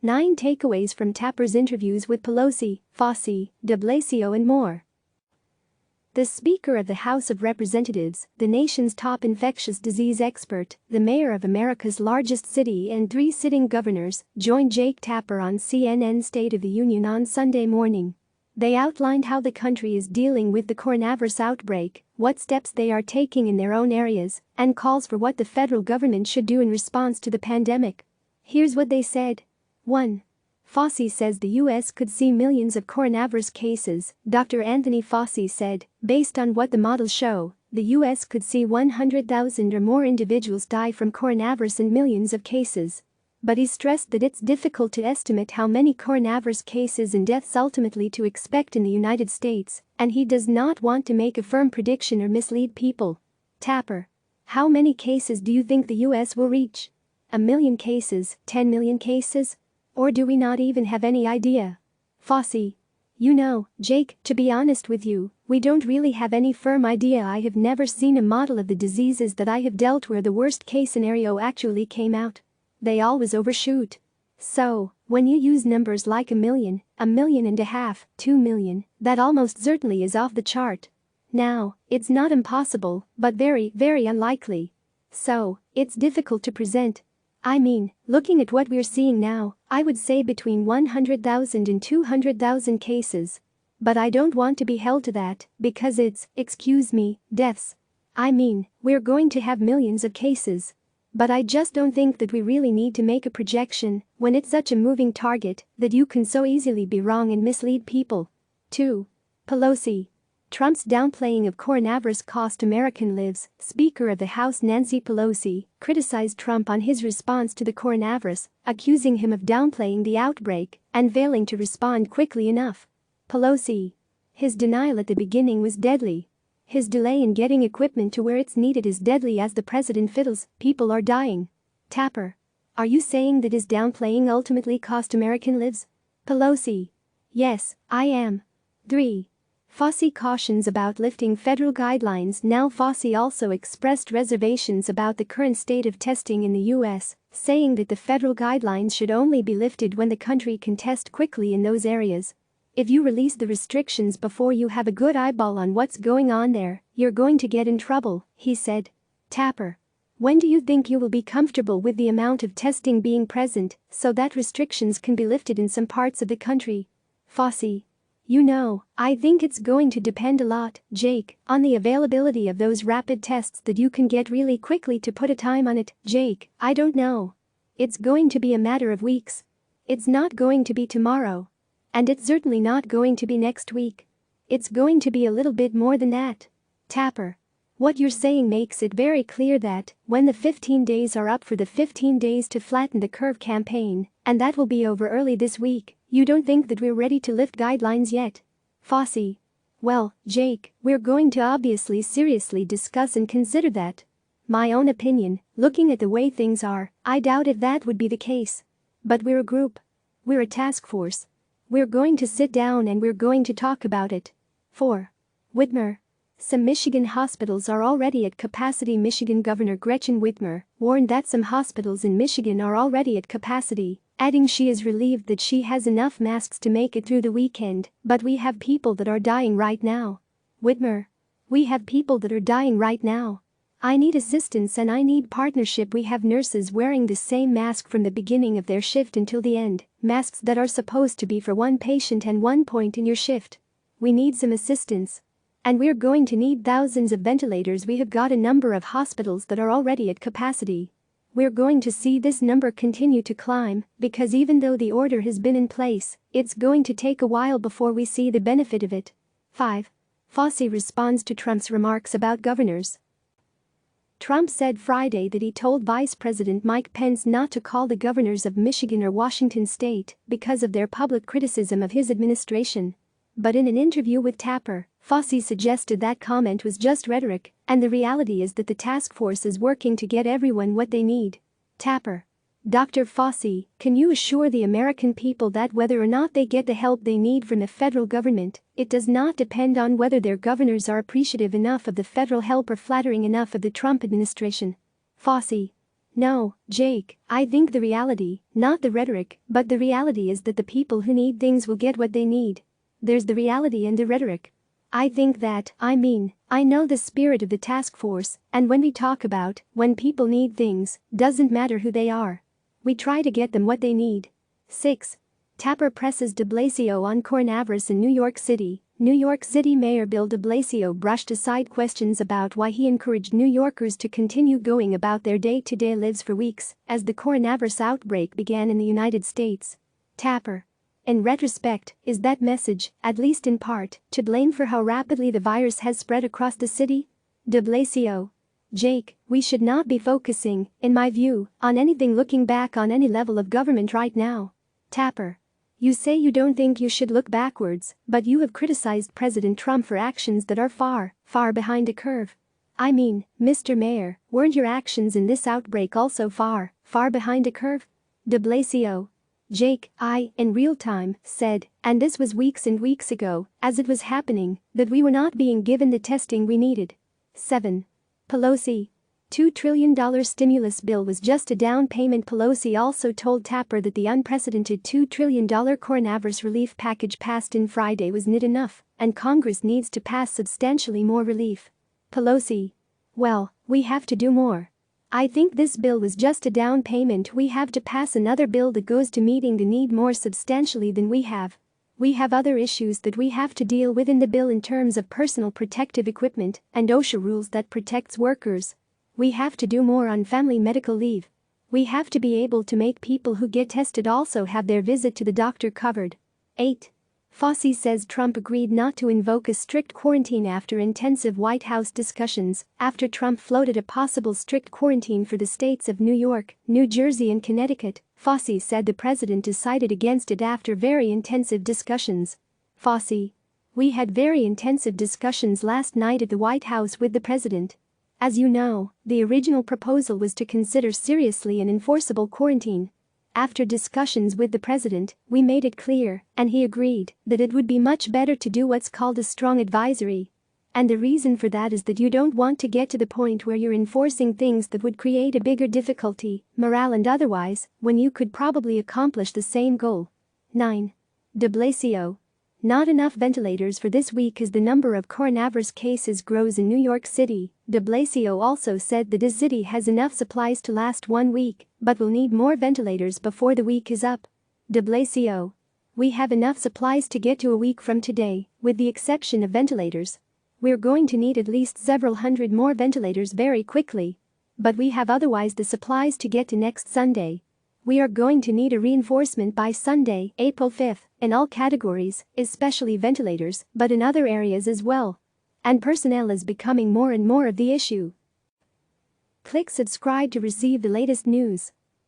9 takeaways from Tapper's interviews with Pelosi, Fauci, Blasio and more. The Speaker of the House of Representatives, the nation's top infectious disease expert, the mayor of America's largest city and 3 sitting governors, joined Jake Tapper on CNN's State of the Union on Sunday morning. They outlined how the country is dealing with the coronavirus outbreak, what steps they are taking in their own areas, and calls for what the federal government should do in response to the pandemic. Here's what they said. 1. Fauci says the U.S. could see millions of coronavirus cases. Dr. Anthony Fauci said, based on what the models show, the U.S. could see 100,000 or more individuals die from coronavirus and millions of cases. But he stressed that it's difficult to estimate how many coronavirus cases and deaths ultimately to expect in the United States, and he does not want to make a firm prediction or mislead people. Tapper: how many cases do you think the U.S. will reach? 1 million cases, 10 million cases? Or do we not even have any idea? Fauci: you know, Jake, to be honest with you, we don't really have any firm idea. I have never seen a model of the diseases that I have dealt where the worst case scenario actually came out. They always overshoot. So, when you use numbers like 1 million, 1.5 million, 2 million, that almost certainly is off the chart. Now, it's not impossible, but very, very unlikely. So, it's difficult to present. I mean, looking at what we're seeing now, I would say between 100,000 and 200,000 cases. But I don't want to be held to that, because it's, deaths. I mean, we're going to have millions of cases. But I just don't think that we really need to make a projection when it's such a moving target that you can so easily be wrong and mislead people. 2. Pelosi: Trump's downplaying of coronavirus cost American lives. Speaker of the House Nancy Pelosi criticized Trump on his response to the coronavirus, accusing him of downplaying the outbreak and failing to respond quickly enough. Pelosi: his denial at the beginning was deadly. His delay in getting equipment to where it's needed is deadly as the president fiddles, people are dying. Tapper: are you saying that his downplaying ultimately cost American lives? Pelosi: yes, I am. 3. Fauci cautions about lifting federal guidelines. Now Fauci also expressed reservations about the current state of testing in the U.S., saying that the federal guidelines should only be lifted when the country can test quickly in those areas. If you release the restrictions before you have a good eyeball on what's going on there, you're going to get in trouble, he said. Tapper: when do you think you will be comfortable with the amount of testing being present so that restrictions can be lifted in some parts of the country? Fauci: you know, I think it's going to depend a lot, Jake, on the availability of those rapid tests that you can get really quickly. To put a time on it, Jake, I don't know. It's going to be a matter of weeks. It's not going to be tomorrow. And it's certainly not going to be next week. It's going to be a little bit more than that. Tapper: what you're saying makes it very clear that, when the 15 days are up for the 15 days to flatten the curve campaign, and that will be over early this week, you don't think that we're ready to lift guidelines yet? Fauci: well, Jake, we're going to obviously seriously discuss and consider that. My own opinion, looking at the way things are, I doubt if that would be the case. But we're a group. We're a task force. We're going to sit down and we're going to talk about it. 4. Whitmer: some Michigan hospitals are already at capacity. Michigan Governor Gretchen Whitmer warned that some hospitals in Michigan are already at capacity, adding she is relieved that she has enough masks to make it through the weekend, but we have people that are dying right now. Whitmer: we have people that are dying right now. I need assistance and I need partnership. We have nurses wearing the same mask from the beginning of their shift until the end, masks that are supposed to be for one patient and one point in your shift. We need some assistance. And we're going to need thousands of ventilators. We have got a number of hospitals that are already at capacity. We're going to see this number continue to climb because even though the order has been in place, it's going to take a while before we see the benefit of it. 5. Fauci responds to Trump's remarks about governors. Trump said Friday that he told Vice President Mike Pence not to call the governors of Michigan or Washington state because of their public criticism of his administration. But in an interview with Tapper, Fauci suggested that comment was just rhetoric, and the reality is that the task force is working to get everyone what they need. Tapper: Dr. Fauci, can you assure the American people that whether or not they get the help they need from the federal government, it does not depend on whether their governors are appreciative enough of the federal help or flattering enough of the Trump administration? Fauci: No, Jake, I think the reality, not the rhetoric, but the reality is that the people who need things will get what they need. There's the reality and the rhetoric. I think that, I know the spirit of the task force, and when we talk about when people need things, doesn't matter who they are. We try to get them what they need. 6. Tapper presses de Blasio on coronavirus in New York City. New York City Mayor Bill de Blasio brushed aside questions about why he encouraged New Yorkers to continue going about their day-to-day lives for weeks as the coronavirus outbreak began in the United States. Tapper, in retrospect, is that message, at least in part, to blame for how rapidly the virus has spread across the city? De Blasio. Jake, we should not be focusing, in my view, on anything looking back on any level of government right now. Tapper. You say you don't think you should look backwards, but you have criticized President Trump for actions that are far, far behind the curve. I mean, Mr. Mayor, weren't your actions in this outbreak also far, far behind the curve? De Blasio. Jake, I, in real time, said, and this was weeks and weeks ago, as it was happening, that we were not being given the testing we needed. 7. Pelosi. $2 trillion stimulus bill was just a down payment. Pelosi also told Tapper that the unprecedented $2 trillion coronavirus relief package passed in Friday was not enough, and Congress needs to pass substantially more relief. Pelosi. Well, we have to do more. I think this bill was just a down payment. We have to pass another bill that goes to meeting the need more substantially than we have. We have other issues that we have to deal with in the bill in terms of personal protective equipment and OSHA rules that protects workers. We have to do more on family medical leave. We have to be able to make people who get tested also have their visit to the doctor covered. 8. Fauci says Trump agreed not to invoke a strict quarantine after intensive White House discussions, after Trump floated a possible strict quarantine for the states of New York, New Jersey and Connecticut. Fauci said the president decided against it after very intensive discussions. Fauci. We had very intensive discussions last night at the White House with the president. As you know, the original proposal was to consider seriously an enforceable quarantine. After discussions with the president, we made it clear, and he agreed, that it would be much better to do what's called a strong advisory. And the reason for that is that you don't want to get to the point where you're enforcing things that would create a bigger difficulty, morale and otherwise, when you could probably accomplish the same goal. 9. De Blasio. Not enough ventilators for this week as the number of coronavirus cases grows in New York City. De Blasio also said that his city has enough supplies to last 1 week, but will need more ventilators before the week is up. De Blasio. We have enough supplies to get to a week from today, with the exception of ventilators. We're going to need at least several hundred more ventilators very quickly. But we have otherwise the supplies to get to next Sunday. We are going to need a reinforcement by Sunday, April 5th, in all categories, especially ventilators, but in other areas as well. And personnel is becoming more and more of the issue. Click subscribe to receive the latest news.